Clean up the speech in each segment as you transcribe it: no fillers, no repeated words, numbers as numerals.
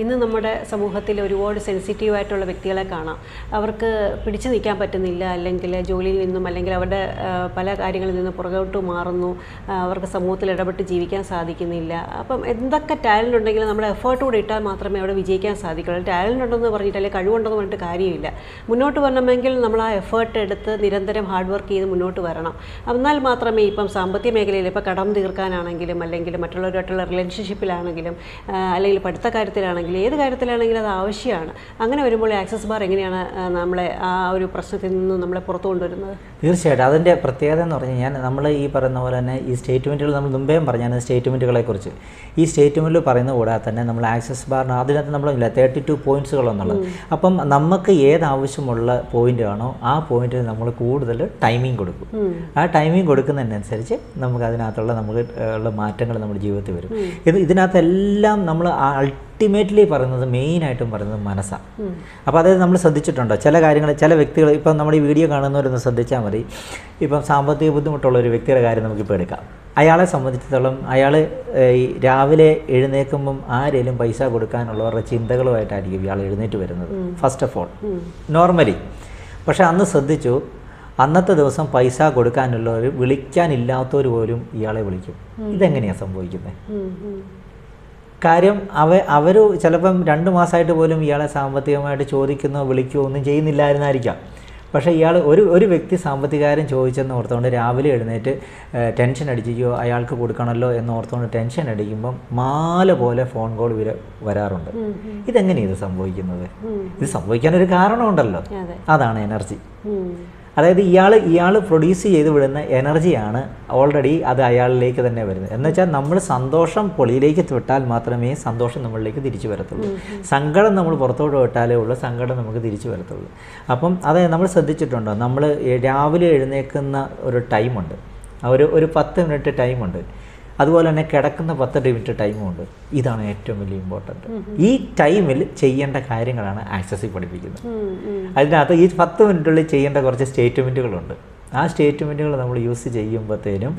ഇന്ന് നമ്മുടെ സമൂഹത്തിൽ ഒരുപാട് സെൻസിറ്റീവായിട്ടുള്ള വ്യക്തികളെ കാണാം. അവർക്ക് പിടിച്ചു നിൽക്കാൻ പറ്റുന്നില്ല, അല്ലെങ്കിൽ ജോലിയിൽ നിന്നും അല്ലെങ്കിൽ അവരുടെ പല കാര്യങ്ങളിൽ നിന്ന് പുറകോട്ട് മാറുന്നു, അവർക്ക് സമൂഹത്തിൽ ഇടപെട്ട് ജീവിക്കാൻ സാധിക്കുന്നില്ല. അപ്പം എന്തൊക്കെ ടാലൻ്റ് ഉണ്ടെങ്കിലും നമ്മുടെ എഫേർട്ട് കൂടെ ഇട്ടാൽ മാത്രമേ അവിടെ വിജയിക്കാൻ സാധിക്കുള്ളൂ. ടാലൻ്റ് ഉണ്ടെന്ന് പറഞ്ഞിട്ട് അല്ലെങ്കിൽ കഴിവുണ്ടെന്ന് പറഞ്ഞിട്ട് കാര്യമില്ല. മുന്നോട്ട് വരണമെങ്കിൽ നമ്മൾ ആ എഫേർട്ട് എടുത്ത് നിരന്തരം ഹാർഡ് വർക്ക് ചെയ്ത് മുന്നോട്ട് വരണം. എന്നാൽ മാത്രമേ ഇപ്പം സാമ്പത്തിക മേഖലയിൽ ഇപ്പോൾ കടം തീർക്കാനാണെങ്കിലും അല്ലെങ്കിൽ മറ്റുള്ളവരുമായിട്ടുള്ള റിലേഷൻഷിപ്പിലാണെങ്കിലും അല്ലെങ്കിൽ പഠിത്ത കാര്യത്തിലാണെങ്കിലും ഏത് കാര്യത്തിലാണെങ്കിലും അത് ആവശ്യമാണ്. അങ്ങനെ വരുമ്പോൾ ആക്സസ് ബാർ എങ്ങനെയാണ് നമ്മളെ ആ ഒരു പ്രശ്നത്തിൽ നിന്ന് നമ്മളെ പുറത്തു കൊണ്ടുവരുന്നത്? തീർച്ചയായിട്ടും അതിൻ്റെ പ്രത്യേകത എന്ന് പറഞ്ഞു കഴിഞ്ഞാൽ നമ്മൾ ഈ പറയുന്ന പോലെ തന്നെ ഈ സ്റ്റേറ്റ്മെൻറ്റുകൾ നമ്മൾ മുമ്പേ പറഞ്ഞാൽ സ്റ്റേറ്റ്മെൻറ്റുകളെക്കുറിച്ച് ഈ സ്റ്റേറ്റ്മെൻറ്റിൽ പറയുന്ന കൂടാതെ തന്നെ നമ്മൾ ആക്സസ് ബാറിന് അതിനകത്ത് നമ്മളില്ല 32 പോയിൻറ്റ്സുകളെന്നുള്ളത്. അപ്പം നമുക്ക് ഏതാവശ്യമുള്ള പോയിൻ്റ് ആണോ ആ പോയിന്റിൽ നമ്മൾ കൂടുതൽ ടൈമിംഗ് കൊടുക്കും. ആ ടൈമിംഗ് കൊടുക്കുന്നതിനനുസരിച്ച് നമുക്ക് അതിനകത്തുള്ള നമുക്ക് ഉള്ള മാറ്റങ്ങൾ നമ്മുടെ ജീവിതത്തിൽ വരും. ഇതിനകത്തെല്ലാം നമ്മൾ അൾട്ടിമേറ്റ്ലി പറയുന്നത് മെയിനായിട്ടും പറയുന്നത് മനസ്സാണ്. അപ്പോൾ അതായത് നമ്മൾ ശ്രദ്ധിച്ചിട്ടുണ്ടോ ചില കാര്യങ്ങൾ ചില വ്യക്തികൾ ഇപ്പം നമ്മുടെ ഈ വീഡിയോ കാണുന്നവരൊന്ന് ശ്രദ്ധിച്ചാൽ മതി. ഇപ്പം സാമ്പത്തിക ബുദ്ധിമുട്ടുള്ള ഒരു വ്യക്തിയുടെ കാര്യം നമുക്കിപ്പോൾ എടുക്കാം. അയാളെ സംബന്ധിച്ചിടത്തോളം അയാൾ ഈ രാവിലെ എഴുന്നേൽക്കുമ്പം ആരെങ്കിലും പൈസ കൊടുക്കാനുള്ളവരുടെ ചിന്തകളുമായിട്ടായിരിക്കും ഇയാൾ എഴുന്നേറ്റ് വരുന്നത് ഫസ്റ്റ് ഓഫ് ഓൾ നോർമലി. പക്ഷേ അന്ന് ശ്രദ്ധിച്ചു, അന്നത്തെ ദിവസം പൈസ കൊടുക്കാനുള്ളവർ വിളിക്കാനില്ലാത്തവർ പോലും ഇയാളെ വിളിക്കും. ഇതെങ്ങനെയാണ് സംഭവിക്കുന്നത്? കാര്യം അവർ ചിലപ്പം 2 മാസമായിട്ട് പോലും ഇയാളെ സാമ്പത്തികമായിട്ട് ചോദിക്കുന്നോ വിളിക്കുകയോ ഒന്നും ചെയ്യുന്നില്ലായിരുന്നായിരിക്കാം. പക്ഷേ ഇയാൾ ഒരു വ്യക്തി സാമ്പത്തികാരം ചോദിച്ചെന്ന് ഓർത്തുകൊണ്ട് രാവിലെ എഴുന്നേറ്റ് ടെൻഷൻ അടിക്കുകയോ അയാൾക്ക് കൊടുക്കണമല്ലോ എന്ന് ഓർത്തുകൊണ്ട് ടെൻഷൻ അടിക്കുമ്പം മാല പോലെ ഫോൺ കോൾ വരാറുണ്ട്. ഇതെങ്ങനെയാണ് ഇത് സംഭവിക്കുന്നത്? ഇത് സംഭവിക്കാനൊരു കാരണമുണ്ടല്ലോ, അതാണ് എനർജി. അതായത് ഇയാൾ പ്രൊഡ്യൂസ് ചെയ്ത് വിടുന്ന എനർജിയാണ് ഓൾറെഡി അത് അയാളിലേക്ക് തന്നെ വരുന്നത്. എന്നുവെച്ചാൽ നമ്മൾ സന്തോഷം പൊളിയിലേക്ക് വിട്ടാൽ മാത്രമേ സന്തോഷം നമ്മളിലേക്ക് തിരിച്ചു വരത്തുള്ളൂ. സങ്കടം നമ്മൾ പുറത്തോട്ട് വിട്ടാലേ ഉള്ളൂ സങ്കടം നമുക്ക് തിരിച്ചു വരത്തുള്ളൂ. അപ്പം അതായത് നമ്മൾ ശ്രദ്ധിച്ചിട്ടുണ്ടോ, നമ്മൾ രാവിലെ എഴുന്നേൽക്കുന്ന ഒരു ടൈമുണ്ട്, ഒരു 10 മിനിറ്റ് ടൈമുണ്ട്. അതുപോലെ തന്നെ കിടക്കുന്ന 10 മിനിറ്റ് ടൈമുണ്ട്. ഇതാണ് ഏറ്റവും വലിയ ഇമ്പോർട്ടൻറ്റ്. ഈ ടൈമിൽ ചെയ്യേണ്ട കാര്യങ്ങളാണ് ആക്സസിൽ പഠിപ്പിക്കുന്നത്. അതിനകത്ത് ഈ 10 മിനിറ്റുള്ളിൽ ചെയ്യേണ്ട കുറച്ച് സ്റ്റേറ്റ്മെൻറ്റുകളുണ്ട്. ആ സ്റ്റേറ്റ്മെൻറ്റുകൾ നമ്മൾ യൂസ് ചെയ്യുമ്പോഴത്തേനും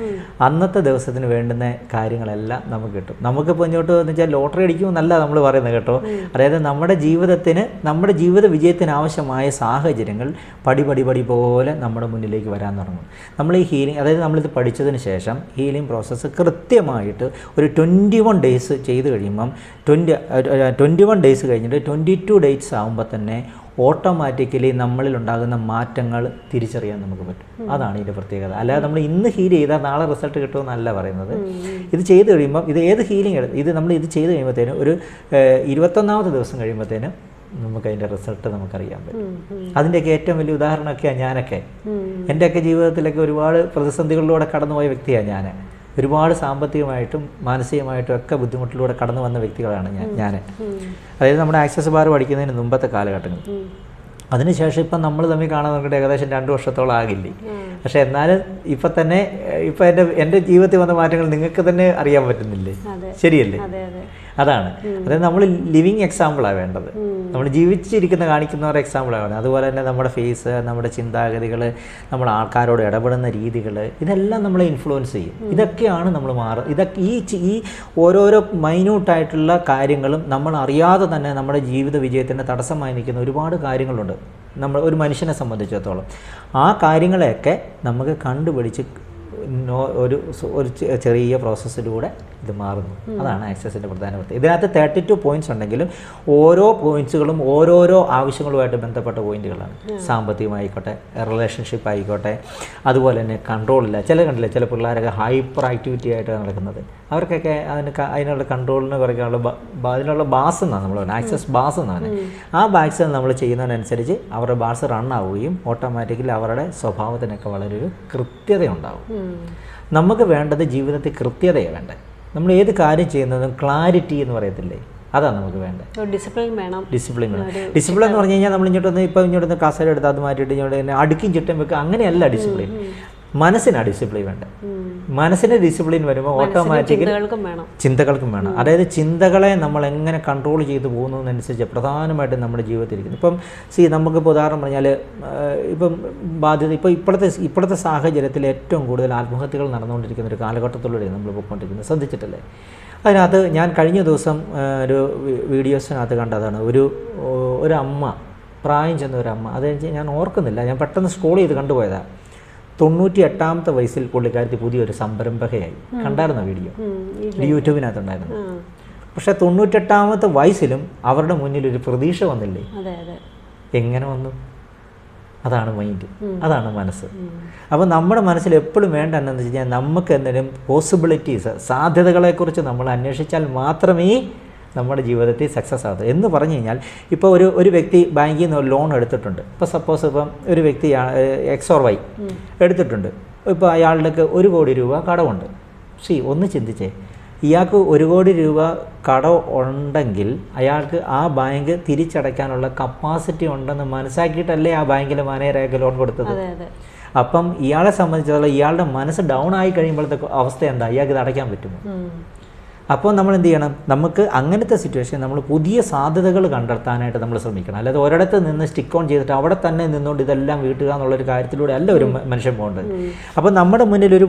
അന്നത്തെ ദിവസത്തിന് വേണ്ടുന്ന കാര്യങ്ങളെല്ലാം നമുക്ക് കിട്ടും. നമുക്കിപ്പോൾ ഇങ്ങോട്ട് എന്ന് വെച്ചാൽ ലോട്ടറി അടിക്കുമെന്നല്ല നമ്മൾ പറയുന്നത് കേട്ടോ. അതായത് നമ്മുടെ ജീവിത വിജയത്തിന് ആവശ്യമായ സാഹചര്യങ്ങൾ പടി പോലെ നമ്മുടെ മുന്നിലേക്ക് വരാൻ തുടങ്ങും. നമ്മൾ ഈ ഹീലിംഗ്, അതായത് നമ്മളിത് പഠിച്ചതിന് ശേഷം ഹീലിംഗ് പ്രോസസ്സ് കൃത്യമായിട്ട് ഒരു 21 ഡേയ്സ് ചെയ്ത് കഴിയുമ്പം 21 ഡേയ്സ് കഴിഞ്ഞിട്ട് 22 ഡേയ്സ് ആകുമ്പോൾ തന്നെ ഓട്ടോമാറ്റിക്കലി നമ്മളിലുണ്ടാകുന്ന മാറ്റങ്ങൾ തിരിച്ചറിയാൻ നമുക്ക് പറ്റും. അതാണ് ഇതിൻ്റെ പ്രത്യേകത. അല്ലാതെ നമ്മൾ ഇന്ന് ഹീൽ ചെയ്താൽ നാളെ റിസൾട്ട് കിട്ടുമെന്നല്ല പറയുന്നത്. ഇത് ചെയ്ത് കഴിയുമ്പം ഇത് ഹീലിംഗ് ഇത് നമ്മൾ ഇത് ചെയ്ത് കഴിയുമ്പോഴത്തേനും ഒരു 21ാമത്തെ ദിവസം കഴിയുമ്പോഴത്തേനും നമുക്ക് അതിൻ്റെ റിസൾട്ട് നമുക്കറിയാൻ പറ്റും. അതിൻ്റെയൊക്കെ ഏറ്റവും വലിയ ഉദാഹരണമൊക്കെയാണ് ഞാനൊക്കെ. എൻ്റെയൊക്കെ ജീവിതത്തിലൊക്കെ ഒരുപാട് പ്രതിസന്ധികളിലൂടെ കടന്നുപോയ വ്യക്തിയാണ് ഞാൻ. ഒരുപാട് സാമ്പത്തികമായിട്ടും മാനസികമായിട്ടും ഒക്കെ ബുദ്ധിമുട്ടിലൂടെ കടന്നു വന്ന വ്യക്തികളാണ് ഞാൻ. അതായത് നമ്മുടെ ആക്സസ് ബാർ പഠിക്കുന്നതിന് മുമ്പത്തെ കാലഘട്ടങ്ങൾ. അതിനുശേഷം ഇപ്പം നമ്മൾ തമ്മിൽ കാണാൻ നോക്കിയിട്ട് ഏകദേശം 2 വർഷത്തോളം ആകില്ലേ. പക്ഷെ എന്നാലും ഇപ്പം തന്നെ എൻ്റെ ജീവിതത്തിൽ വന്ന മാറ്റങ്ങൾ നിങ്ങൾക്ക് തന്നെ അറിയാൻ പറ്റുന്നില്ലേ? ശരിയല്ലേ? അതാണ്. അതായത് നമ്മൾ ലിവിങ് എക്സാമ്പിളാണ് വേണ്ടത്. നമ്മൾ ജീവിച്ചിരിക്കുന്ന കാണിക്കുന്നവരുടെ എക്സാമ്പിളാണ് വേണ്ടത്. അതുപോലെ തന്നെ നമ്മുടെ ഫേസ്, നമ്മുടെ ചിന്താഗതികൾ, നമ്മൾ ആൾക്കാരോട് ഇടപെടുന്ന രീതികൾ, ഇതെല്ലാം നമ്മളെ ഇൻഫ്ലുവൻസ് ചെയ്യും. ഇതൊക്കെയാണ് നമ്മൾ ഇതൊക്കെ ഈ ഓരോരോ മൈന്യൂട്ടായിട്ടുള്ള കാര്യങ്ങളും നമ്മൾ അറിയാതെ തന്നെ നമ്മുടെ ജീവിത വിജയത്തിന് തടസ്സമായി നിൽക്കുന്ന ഒരുപാട് കാര്യങ്ങളുണ്ട് ഒരു മനുഷ്യനെ സംബന്ധിച്ചിടത്തോളം. ആ കാര്യങ്ങളെയൊക്കെ നമുക്ക് കണ്ടുപിടിച്ച് ഒരു ചെറിയ പ്രോസസ്സിലൂടെ ഇത് മാറുന്നു. അതാണ് ആക്സസിൻ്റെ പ്രധാന പ്രത്യേകത. ഇതിനകത്ത് 32 പോയിൻറ്റ്സ് ഉണ്ടെങ്കിലും ഓരോ പോയിൻറ്റ്സുകളും ഓരോരോ ആവശ്യങ്ങളുമായിട്ട് ബന്ധപ്പെട്ട പോയിന്റുകളാണ്. സാമ്പത്തികമായിക്കോട്ടെ, റിലേഷൻഷിപ്പ് ആയിക്കോട്ടെ, അതുപോലെ തന്നെ കൺട്രോളില്ല. ചില പിള്ളേരൊക്കെ ഹൈപ്പർ ആക്ടിവിറ്റി ആയിട്ടാണ് നടക്കുന്നത്. അവർക്കൊക്കെ അതിനുള്ള കൺട്രോളിന് കുറയ്ക്കാനുള്ള അതിനുള്ള ബാസ് എന്നാണ് നമ്മൾ പറയുന്നത്, ആക്സസ് ബാസ് എന്നാണ്. ആ ബാക്സ് നമ്മൾ ചെയ്യുന്നതിനനുസരിച്ച് അവരുടെ ബാസ് റൺ ആവുകയും ഓട്ടോമാറ്റിക്കലി അവരുടെ സ്വഭാവത്തിനൊക്കെ വളരെ ഒരു കൃത്യതയുണ്ടാവും. നമുക്ക് വേണ്ടത് ജീവിതത്തിൽ കൃത്യതയാണ് വേണ്ടത്. നമ്മൾ ഏത് കാര്യം ചെയ്യുന്നതും ക്ലാരിറ്റി എന്ന് പറയത്തില്ലേ, അതാണ് നമുക്ക് വേണ്ടത്. ഡിസിപ്ലിൻ വേണം. ഡിസിപ്ലിൻ എന്ന് പറഞ്ഞു കഴിഞ്ഞാൽ നമ്മൾ ഇങ്ങോട്ടൊന്ന് കസേര എടുത്ത് അത് മാറ്റിയിട്ട് ഇങ്ങോട്ട് അടുക്കും ചിട്ടം വെക്കുക, അങ്ങനെയല്ല ഡിസിപ്ലിൻ. മനസ്സിനാണ് ഡിസിപ്ലിൻ വേണ്ടത്. മനസ്സിൻ്റെ ഡിസിപ്ലിൻ വരുമ്പോൾ ഓട്ടോമാറ്റിക്കലി ചിന്തകൾക്കും വേണം. അതായത് ചിന്തകളെ നമ്മൾ എങ്ങനെ കൺട്രോൾ ചെയ്ത് പോകുന്നതിനനുസരിച്ച് പ്രധാനമായിട്ടും നമ്മുടെ ജീവിതത്തിൽ ഇരിക്കുന്നു. ഇപ്പം നമുക്കിപ്പോൾ ഉദാഹരണം പറഞ്ഞാൽ ബാധ്യത ഇപ്പോഴത്തെ സാഹചര്യത്തിൽ ഏറ്റവും കൂടുതൽ ആത്മഹത്യകൾ നടന്നുകൊണ്ടിരിക്കുന്ന ഒരു കാലഘട്ടത്തിലൂടെ നമ്മൾ പോയിക്കൊണ്ടിരിക്കുന്നത് ശ്രദ്ധിച്ചിട്ടല്ലേ? അതിനകത്ത് ഞാൻ കഴിഞ്ഞ ദിവസം ഒരു വീഡിയോസിനകത്ത് കണ്ടതാണ്, ഒരു അമ്മ, പ്രായം ചെന്ന ഒരു അമ്മ, അത് ഞാൻ ഓർക്കുന്നില്ല, ഞാൻ പെട്ടെന്ന് സ്ക്രോൾ ചെയ്ത് കണ്ടുപോയതാണ്. 98ാമത്തെ വയസ്സിൽ പുള്ളിക്കാരത്തി പുതിയൊരു സംരംഭകയായി. കണ്ടായിരുന്ന വീഡിയോ യൂട്യൂബിനകത്തുണ്ടായിരുന്നു. പക്ഷേ 98ാമത്തെ വയസ്സിലും അവരുടെ മുന്നിൽ ഒരു പ്രതീക്ഷ വന്നില്ലേ? എങ്ങനെ വന്നു? അതാണ് മൈൻഡ്, അതാണ് മനസ്സ്. അപ്പോൾ നമ്മുടെ മനസ്സിൽ എപ്പോഴും വേണ്ട എന്താണെന്ന് വെച്ച് കഴിഞ്ഞാൽ നമുക്ക് എന്തെങ്കിലും പോസിബിലിറ്റീസ്, സാധ്യതകളെക്കുറിച്ച് നമ്മൾ അന്വേഷിച്ചാൽ മാത്രമേ നമ്മുടെ ജീവിതത്തിൽ സക്സസ് ആകും. എന്ന് പറഞ്ഞു കഴിഞ്ഞാൽ ഇപ്പോൾ ഒരു വ്യക്തി ബാങ്കിൽ നിന്ന് ഒരു ലോൺ എടുത്തിട്ടുണ്ട്. ഇപ്പോൾ സപ്പോസ് ഇപ്പം ഒരു വ്യക്തി XY എടുത്തിട്ടുണ്ട്. ഇപ്പോൾ അയാളുടെ 1 കോടി രൂപ കടമുണ്ട്. ഒന്ന് ചിന്തിച്ചേ, ഇയാൾക്ക് 1 കോടി രൂപ കടം ഉണ്ടെങ്കിൽ അയാൾക്ക് ആ ബാങ്ക് തിരിച്ചടയ്ക്കാനുള്ള കപ്പാസിറ്റി ഉണ്ടെന്ന് മനസ്സാക്കിയിട്ടല്ലേ ആ ബാങ്കിലെ മാനേജർക്ക് ലോൺ കൊടുത്തത്. അപ്പം ഇയാളെ സംബന്ധിച്ചിടത്തോളം ഇയാളുടെ മനസ്സ് ഡൗൺ ആയി കഴിയുമ്പോഴത്തെ അവസ്ഥ എന്താ? ഇയാൾക്ക് ഇത് അടയ്ക്കാൻ പറ്റുമോ? അപ്പോൾ നമ്മൾ എന്ത് ചെയ്യണം? നമുക്ക് അങ്ങനത്തെ സിറ്റുവേഷൻ നമ്മൾ പുതിയ സാധ്യതകൾ കണ്ടെത്താനായിട്ട് നമ്മൾ ശ്രമിക്കണം. അല്ലാതെ ഒരിടത്ത് നിന്ന് സ്റ്റിക്ക് ഓൺ ചെയ്തിട്ട് അവിടെ തന്നെ നിന്നുകൊണ്ട് ഇതെല്ലാം വീട്ടുക എന്നുള്ളൊരു കാര്യത്തിലൂടെ അല്ല ഒരു മനുഷ്യൻ പോകേണ്ടത്. അപ്പോൾ നമ്മുടെ മുന്നിൽ ഒരു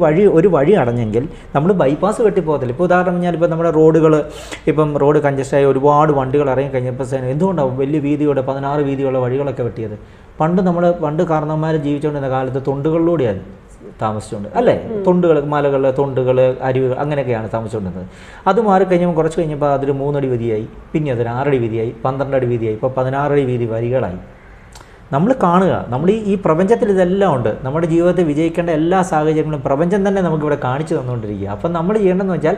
വഴി അടഞ്ഞെങ്കിൽ നമ്മൾ ബൈപ്പാസ് വെട്ടിപ്പോകത്തില്ല. ഇപ്പോൾ ഉദാഹരണം പറഞ്ഞാൽ ഇപ്പോൾ നമ്മുടെ റോഡുകൾ, ഇപ്പം റോഡ് കൺജസ്റ്റായി ഒരുപാട് വണ്ടികൾ ഇറങ്ങി കഴിഞ്ഞപ്പോൾ എന്തുകൊണ്ടാണ് വലിയ വീതിയോടെ 16 വീതിയുള്ള വഴികളൊക്കെ വെട്ടിയത്? പണ്ട് കാരണവന്മാർ ജീവിച്ചുകൊണ്ടിരുന്ന കാലത്ത് തൊണ്ടുകളിലൂടെയാണ് താമസിച്ചുകൊണ്ട്, അല്ലേ? തൊണ്ടുകൾ, മലകൾ, തൊണ്ടുകൾ, അരുവികൾ, അങ്ങനെയൊക്കെയാണ് താമസിച്ചുകൊണ്ടിരുന്നത്. അത് മാറിക്കഴിഞ്ഞപ്പോൾ കുറച്ച് കഴിഞ്ഞപ്പോൾ അതൊരു 3 അടി വീതിയായി, പിന്നെ അതൊരു 6 അടി വീതിയായി, 12 അടി വീതിയായി, ഇപ്പോൾ 16 അടി വീതി വരികളായി. നമ്മൾ കാണുക, നമ്മൾ ഈ പ്രപഞ്ചത്തിൽ ഇതെല്ലാം ഉണ്ട്. നമ്മുടെ ജീവിതത്തിൽ വിജയിക്കേണ്ട എല്ലാ സാഹചര്യങ്ങളും പ്രപഞ്ചം തന്നെ നമുക്കിവിടെ കാണിച്ചു തന്നുകൊണ്ടിരിക്കുക. അപ്പം നമ്മൾ ചെയ്യേണ്ടതെന്ന് വെച്ചാൽ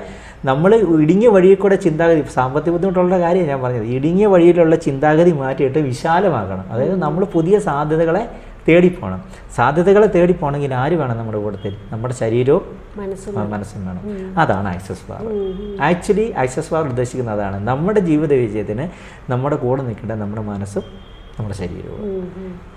നമ്മൾ ഇടുങ്ങിയ വഴിയിൽ കൂടെ ചിന്താഗതി, സാമ്പത്തിക ബുദ്ധിമുട്ടുള്ള കാര്യമാണ് ഞാൻ പറഞ്ഞത്, ഇടുങ്ങിയ വഴിയിലുള്ള ചിന്താഗതി മാറ്റിയിട്ട് വിശാലമാക്കണം. അതായത് നമ്മൾ പുതിയ സാധ്യതകളെ തേടിപ്പോകണം. സാധ്യതകളെ തേടിപ്പോകണമെങ്കിൽ ആര് വേണം നമ്മുടെ കൂട്ടത്തിൽ? നമ്മുടെ ശരീരവും മനസ്സും വേണം. അതാണ് access power. Actually access power ഉദ്ദേശിക്കുന്നത് അതാണ്. നമ്മുടെ ജീവിത വിജയത്തിന് നമ്മുടെ കൂടെ നിൽക്കേണ്ട നമ്മുടെ മനസ്സും നമ്മുടെ ശരീരവും.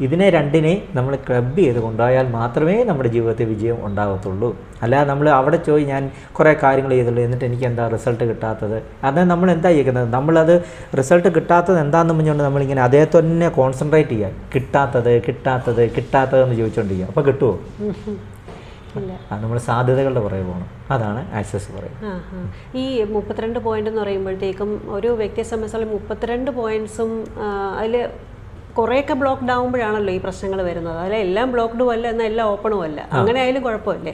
ഇതിനെ രണ്ടിനെ നമ്മൾ ക്ലബ് ചെയ്ത് കൊണ്ടുപോയാൽ മാത്രമേ നമ്മുടെ ജീവിതത്തിൽ വിജയം ഉണ്ടാകത്തുള്ളൂ. അല്ലാതെ നമ്മൾ അവിടെ ചോയി ഞാൻ കുറേ കാര്യങ്ങൾ ചെയ്തുള്ളൂ എന്നിട്ട് എനിക്ക് എന്താ റിസൾട്ട് കിട്ടാത്തത്, അത് നമ്മൾ എന്താ ചെയ്യുന്നത്? നമ്മളത് റിസൾട്ട് കിട്ടാത്തത് എന്താണെന്ന് പറഞ്ഞുകൊണ്ട് നമ്മളിങ്ങനെ അതേ തന്നെ കോൺസെൻട്രേറ്റ് ചെയ്യാൻ, കിട്ടാത്തതെന്ന് ചോദിച്ചുകൊണ്ടിരിക്കുക. അപ്പോൾ കിട്ടുമോ? നമ്മൾ സാധ്യതകളുടെ പുറകെ പോകണം. അതാണ് ആക്സസ് പറയുന്നത്. ഈ 32 പോയിന്റ് എന്ന് പറയുമ്പോഴത്തേക്കും ഒരു വ്യക്തിയെ സംബന്ധിച്ചുള്ള 32 പോയിന്റ്സും അതിൽ കുറേയൊക്കെ ബ്ലോക്ക്ഡ് ആകുമ്പോഴാണല്ലോ ഈ പ്രശ്നങ്ങൾ വരുന്നത്. അതിൽ എല്ലാം ബ്ലോക്ക്ഡും അല്ല, എന്നാൽ എല്ലാം ഓപ്പണും അല്ല. അങ്ങനെ ആയാലും കുഴപ്പമില്ലേ?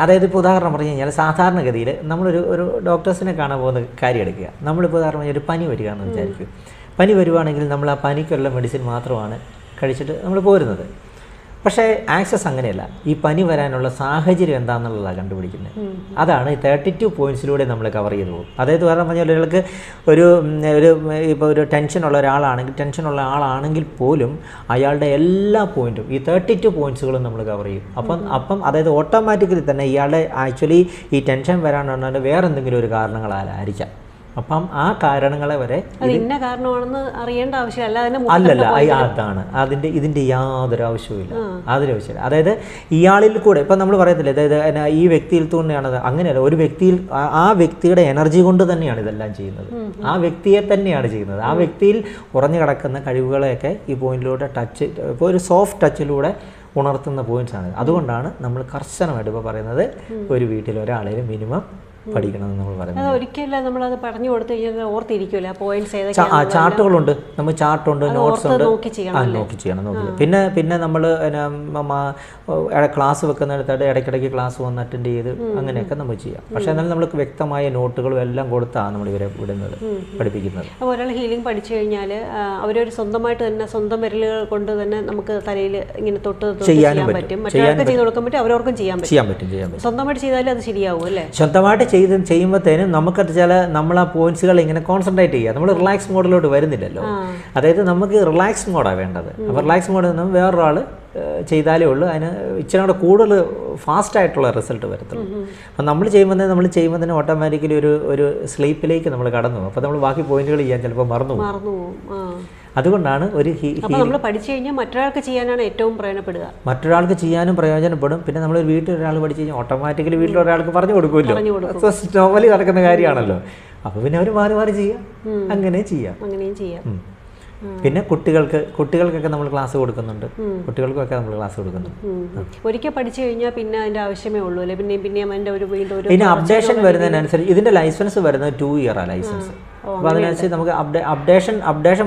അതായത് ഇപ്പോൾ ഉദാഹരണം പറഞ്ഞു കഴിഞ്ഞാൽ സാധാരണഗതിയിൽ നമ്മളൊരു ഡോക്ടേഴ്സിനെ കാണാൻ പോകുന്ന കാര്യം എടുക്കുക. നമ്മളിപ്പോൾ ഉദാഹരണം പറഞ്ഞാൽ ഒരു പനി വരിക എന്ന് വിചാരിക്കും. പനി വരുവാണെങ്കിൽ നമ്മൾ ആ പനിക്കുള്ള മെഡിസിൻ മാത്രമാണ് കഴിച്ചിട്ട് നമ്മൾ പോരുന്നത്. പക്ഷേ ആക്സസ് അങ്ങനെയല്ല. ഈ പനി വരാനുള്ള സാഹചര്യം എന്താണെന്നുള്ളതാണ് കണ്ടുപിടിക്കുന്നത്. അതാണ് ഈ 32 പോയിൻറ്റ്സിലൂടെ നമ്മൾ കവർ ചെയ്തു പോകും. അതായത് കാരണം പറഞ്ഞാൽ ഒരാൾക്ക് ഇപ്പോൾ ഒരു ടെൻഷനുള്ള ആളാണെങ്കിൽ പോലും അയാളുടെ എല്ലാ പോയിൻറ്റും ഈ 32 പോയിൻറ്റ്സുകളും നമ്മൾ കവർ ചെയ്യും. അപ്പം അതായത് ഓട്ടോമാറ്റിക്കലി തന്നെ ഇയാളുടെ ആക്ച്വലി ഈ ടെൻഷൻ വരാനുള്ള വേറെ എന്തെങ്കിലും ഒരു കാരണങ്ങളായിരിക്കാം. അപ്പം ആ കാരണങ്ങളെ വരെ ഇന്ന കാരണമാണെന്ന് അറിയേണ്ട ആവശ്യമില്ല. അതാണ് ഇതിൻ്റെ യാതൊരു ആവശ്യവുമില്ല. അതായത് ഇയാളിൽ കൂടെ ഇപ്പം നമ്മൾ പറയത്തില്ല, അതായത് ഈ വ്യക്തിയിൽ തന്നെയാണ്. അങ്ങനെയല്ല, ഒരു വ്യക്തിയിൽ ആ വ്യക്തിയുടെ എനർജി കൊണ്ട് തന്നെയാണ് ഇതെല്ലാം ചെയ്യുന്നത്. ആ വ്യക്തിയെ തന്നെയാണ് ചെയ്യുന്നത്. ആ വ്യക്തിയിൽ ഉറഞ്ഞു കിടക്കുന്ന കഴിവുകളെയൊക്കെ ഈ പോയിന്റിലൂടെ ഇപ്പോൾ ഒരു സോഫ്റ്റ് ടച്ചിലൂടെ ഉണർത്തുന്ന പോയിന്റ്സാണ്. അതുകൊണ്ടാണ് നമ്മൾ കർശനമായിട്ട് ഇപ്പോൾ പറയുന്നത് ഒരു വീട്ടിൽ ഒരാളേലും മിനിമം പഠിക്കണമെന്ന് നമ്മൾ പറയുന്നത്. ഒരിക്കലും നമ്മളത് പറഞ്ഞു കൊടുത്തു കഴിഞ്ഞാൽ ഓർത്തിരിക്കുമല്ലോ. ചാർട്ടുകളുണ്ട്, നമ്മൾ ചാർട്ടുണ്ട്, നോട്ട്സ് ഉണ്ട്, നോക്കി ചെയ്യണം. പിന്നെ നമ്മൾ ക്ലാസ് വെക്കുന്നിടത്തായിട്ട് ഇടയ്ക്കിടയ്ക്ക് ക്ലാസ് വന്ന് അറ്റൻഡ് ചെയ്ത് അങ്ങനെയൊക്കെ നമ്മൾ ചെയ്യാം. പക്ഷേ എന്നാലും നമ്മൾക്ക് വ്യക്തമായ നോട്ടുകളും എല്ലാം കൊടുത്താണ് നമ്മൾ ഇവരെ പഠിപ്പിക്കുന്നത്. അപ്പോൾ ഒരാൾ ഹീലിംഗ് പഠിച്ചു കഴിഞ്ഞാൽ അവരൊരു സ്വന്തമായിട്ട് തന്നെ സ്വന്തം വിരലുകൾ കൊണ്ട് തന്നെ നമുക്ക് തലയിൽ ഇങ്ങനെ തൊട്ട് ചെയ്യാൻ പറ്റും. മറ്റൊരാൾക്ക് ചെയ്ത് കൊടുക്കാൻ പറ്റും, അവരവർക്കും ചെയ്യാൻ പറ്റും. സ്വന്തമായിട്ട് ചെയ്താലും അത് ശരിയാവും അല്ലേ? സ്വന്തമായിട്ട് ചെയ്യുമ്പോഴത്തേനും നമുക്കത് നമ്മൾ ആ പോയിന്റ്സുകൾ ഇങ്ങനെ കോൺസെൻട്രേറ്റ് ചെയ്യുക. നമ്മൾ റിലാക്സ് മോഡിലോട്ട് വരുന്നില്ലല്ലോ. അതായത് നമുക്ക് റിലാക്സ് മോഡാണ് വേണ്ടത്. അപ്പോൾ റിലാക്സ് മോഡിൽ നിന്നും വേറൊരാൾ ചെയ്താലേ ഉള്ളൂ അതിന് ഇച്ചിരി കൂടെ കൂടുതൽ ഫാസ്റ്റായിട്ടുള്ള റിസൾട്ട് വരത്തുള്ളൂ. അപ്പം നമ്മൾ ചെയ്യുമ്പോൾ തന്നെ ഓട്ടോമാറ്റിക്കലി ഒരു സ്ലീപ്പിലേക്ക് നമ്മൾ കടന്നു പോകും. അപ്പോൾ നമ്മൾ ബാക്കി പോയിന്റുകൾ ചെയ്യാൻ ചിലപ്പോൾ മറന്നു പോകും. അതുകൊണ്ടാണ് നമ്മൾ പഠിച്ചു കഴിഞ്ഞാൽ മറ്റൊരാൾക്ക് ചെയ്യാനാണ് ഏറ്റവും പ്രയോജനപ്പെടുക. മറ്റൊരാൾക്ക് ചെയ്യാനും പ്രയോജനപ്പെടും. പിന്നെ നമ്മൾ വീട്ടിൽ ഒരാൾ പഠിച്ചു കഴിഞ്ഞാൽ ഓട്ടോമാറ്റിക്കലി വീട്ടിൽ ഒരാൾക്ക് പറഞ്ഞു കൊടുക്കുമല്ലോ. നോർമലി നടക്കുന്ന കാര്യമാണല്ലോ. അപ്പോൾ പിന്നെ അവർ മാറി മാറി ചെയ്യാം. അങ്ങനെയും ചെയ്യാം. പിന്നെ കുട്ടികൾക്കൊക്കെ നമ്മൾ ക്ലാസ് കൊടുക്കുന്നുണ്ട്, കുട്ടികൾക്കൊക്കെ നമ്മൾ ക്ലാസ് കൊടുക്കുന്നുണ്ട്. ഒരിക്കൽ പഠിച്ചു കഴിഞ്ഞാൽ പിന്നെ അതിൻ്റെ ആവശ്യമേ ഉള്ളൂ അല്ലേ? പിന്നെയും അതിൻ്റെ വീണ്ടും പിന്നെ അപ്ഡേഷൻ വരുന്നതിനനുസരിച്ച് ഇതിൻ്റെ ലൈസൻസ് വരുന്നത് 2 ഇയറാണ് ലൈസൻസ്. അപ്പോൾ അതിനനുസരിച്ച് നമുക്ക് അപ്ഡേഷൻ